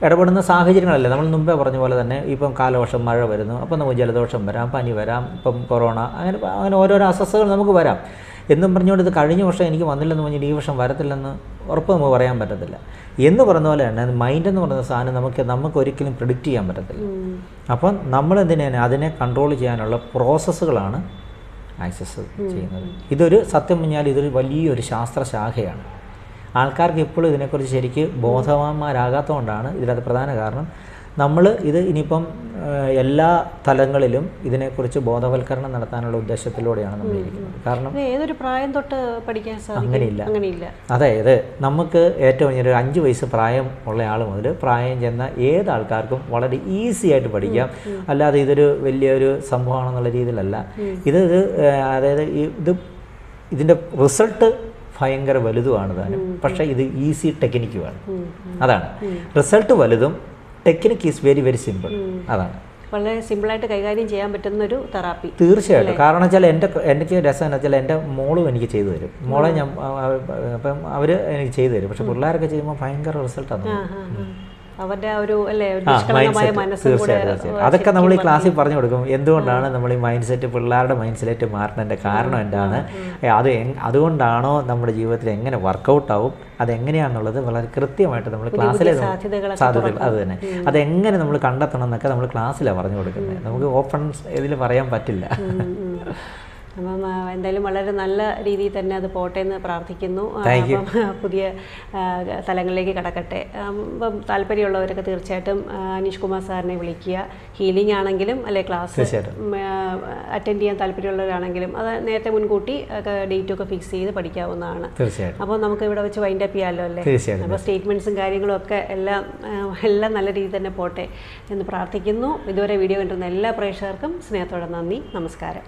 ഇടപെടുന്ന സാഹചര്യങ്ങളല്ല. നമ്മൾ മുമ്പേ പറഞ്ഞ പോലെ തന്നെ ഇപ്പം കാലവർഷം, മഴ വരുന്നു, അപ്പം നമുക്ക് ജലദോഷം വരാം, പനി വരാം, ഇപ്പം കൊറോണ, അങ്ങനെ ഓരോരോ അസ്വസ്ഥതകൾ നമുക്ക് വരാം. എന്നും പറഞ്ഞുകൊണ്ട് ഇത് കഴിഞ്ഞ വർഷം എനിക്ക് വന്നില്ലെന്ന് പറഞ്ഞിട്ട് ഈ വർഷം വരത്തില്ലെന്ന് ഉറപ്പ് നമുക്ക് പറയാൻ പറ്റത്തില്ല. എന്ന് പറഞ്ഞ പോലെ തന്നെ മൈൻഡ് എന്ന് പറയുന്ന സാധനം നമുക്ക് ഒരിക്കലും പ്രിഡിക്റ്റ് ചെയ്യാൻ പറ്റത്തില്ല. അപ്പം നമ്മൾ എന്തിനാണ് അതിനെ കൺട്രോൾ ചെയ്യാനുള്ള പ്രോസസ്സുകളാണ് ആക്സസ് ചെയ്യുന്നത്. ഇതൊരു സത്യം പറഞ്ഞാൽ ഇതൊരു വലിയൊരു ശാസ്ത്രശാഖയാണ്. ആൾക്കാർക്ക് ഇപ്പോഴും ഇതിനെക്കുറിച്ച് ശരിക്ക് ബോധവാന്മാരാകാത്തതുകൊണ്ടാണ് ഇതിനകത്ത് പ്രധാന കാരണം. നമ്മൾ ഇത് ഇനിയിപ്പം എല്ലാ തലങ്ങളിലും ഇതിനെക്കുറിച്ച് ബോധവൽക്കരണം നടത്താനുള്ള ഉദ്ദേശത്തിലൂടെയാണ് നമ്മൾ ഇരിക്കുന്നത്. കാരണം ഏതൊരു പ്രായം തൊട്ട് പഠിക്കാൻ അങ്ങനെയില്ല. അതായത് നമുക്ക് ഏറ്റവും ഒരു 5 വയസ്സ് പ്രായം ഉള്ള ആൾ മുതൽ പ്രായം ചെന്ന ഏത് ആൾക്കാർക്കും വളരെ ഈസി ആയിട്ട് പഠിക്കാം. അല്ലാതെ ഇതൊരു വലിയൊരു സംഭവമാണെന്നുള്ള രീതിയിലല്ല. അതായത് ഇതിൻ്റെ റിസൾട്ട് ഭയങ്കര വലുതുമാണ് താനും. പക്ഷേ ഇത് ഈസി ടെക്നിക്കുമാണ്. അതാണ് റിസൾട്ട് വലുതും technique is very very simple. അതാണ് വളരെ സിമ്പിളായിട്ട് കൈകാര്യം ചെയ്യാൻ പറ്റുന്ന ഒരു തെറാപ്പി. തീർച്ചയായിട്ടും. കാരണം വെച്ചാൽ എനിക്ക് രസം എന്ന് വെച്ചാൽ എൻ്റെ മോളും എനിക്ക് ചെയ്തു തരും. മോളെ ഞാൻ അപ്പം അവർ എനിക്ക് ചെയ്തു തരും. പക്ഷെ പിള്ളേരൊക്കെ ചെയ്യുമ്പോൾ ഭയങ്കര റിസൾട്ടാണ്. അവരുടെ ഒരു തീർച്ചയായിട്ടും. അതൊക്കെ നമ്മൾ ഈ ക്ലാസ്സിൽ പറഞ്ഞു കൊടുക്കും. എന്തുകൊണ്ടാണ് നമ്മൾ ഈ മൈൻഡ് സെറ്റ് പിള്ളേരുടെ മൈൻഡ് സെറ്റ് മാറുന്നതിൻ്റെ കാരണം എന്താണ്, അതുകൊണ്ടാണോ നമ്മുടെ ജീവിതത്തിൽ എങ്ങനെ വർക്കൗട്ട് ആവും, അതെങ്ങനെയാണെന്നുള്ളത് വളരെ കൃത്യമായിട്ട് നമ്മൾ ക്ലാസ്സിലെ സാധ്യതകൾ അത് തന്നെ അതെങ്ങനെ നമ്മൾ കണ്ടെത്തണം എന്നൊക്കെ നമ്മൾ ക്ലാസ്സിലാണ് പറഞ്ഞു കൊടുക്കുന്നത്. നമുക്ക് ഓപ്പൺ ഇതിൽ പറയാൻ പറ്റില്ല. അപ്പം എന്തായാലും വളരെ നല്ല രീതിയിൽ തന്നെ അത് പോട്ടെ എന്ന് പ്രാർത്ഥിക്കുന്നു. അപ്പം പുതിയ തലങ്ങളിലേക്ക് കടക്കട്ടെ. അപ്പം താല്പര്യമുള്ളവരൊക്കെ തീർച്ചയായിട്ടും അനീഷ് കുമാർ സാറിനെ വിളിക്കുക. ഹീലിംഗ് ആണെങ്കിലും അല്ലെ ക്ലാസ് അറ്റൻഡ് ചെയ്യാൻ താല്പര്യമുള്ളവരാണെങ്കിലും അത് നേരത്തെ മുൻകൂട്ടി ഡേറ്റൊക്കെ ഫിക്സ് ചെയ്ത് പഠിക്കാവുന്നതാണ്. അപ്പോൾ നമുക്ക് ഇവിടെ വെച്ച് വൈൻഡ് അപ്പ് ചെയ്യാമല്ലോ അല്ലേ? അപ്പോൾ സ്റ്റേറ്റ്മെൻറ്റ്സും കാര്യങ്ങളും ഒക്കെ എല്ലാം നല്ല രീതിയിൽ തന്നെ പോട്ടെ എന്ന് പ്രാർത്ഥിക്കുന്നു. ഇതുവരെ വീഡിയോ കണ്ടിരുന്ന എല്ലാ പ്രേക്ഷകർക്കും സ്നേഹത്തോടെ നന്ദി. നമസ്കാരം.